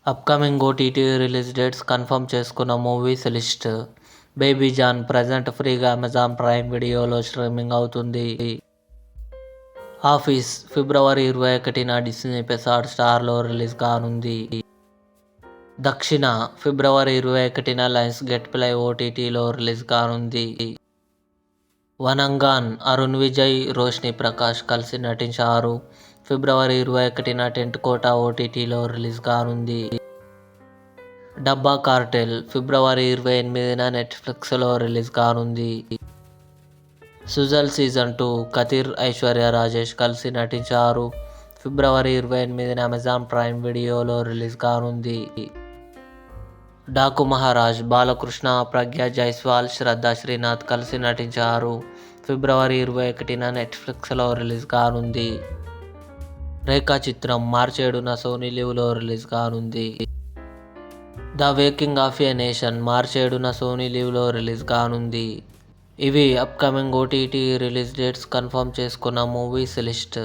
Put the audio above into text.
Upcoming OTT release dates confirm చేసుకున్న movies list. Baby John present ఫ్రీగా Amazon Prime వీడియోలో streaming అవుతుంది. Office February 21న డిస్నీ ప్లస్ హాట్‌స్టార్లో రిలీజ్ కానుంది. దక్షిణ ఫిబ్రవరి 21న లయన్స్ గేట్ ప్లే ఓటీటీలో రిలీజ్ కానుంది. వనంగాన్ అరుణ్ విజయ్, రోష్ని ప్రకాష్ కలిసి నటించారు. ఫిబ్రవరి 21న టెంట్ కోట ఓటీటీలో రిలీజ్ కానుంది. డబ్బా కార్టెల్ ఫిబ్రవరి 28న నెట్ఫ్లిక్స్లో రిలీజ్ కానుంది. సుజల్ సీజన్ 2 కతిర్, ఐశ్వర్య రాజేష్ కలిసి నటించారు. ఫిబ్రవరి 28న అమెజాన్ ప్రైమ్ వీడియోలో రిలీజ్ కానుంది. డాకు మహారాజ్ బాలకృష్ణ, ప్రగ్యా జైస్వాల్, శ్రద్ధా శ్రీనాథ్ కలిసి నటించారు. ఫిబ్రవరి 21న నెట్ఫ్లిక్స్లో రిలీజ్ కానుంది. రేఖాచిత్రం మార్చి 7న సోనీ లివ్లో రిలీజ్ కానుంది. The making of a nation March 7న సోనీ లివ్లో రిలీజ్ కానుంది. ఇవి upcoming OTT release dates confirm చేసుకున్న మూవీస్ లిస్ట్.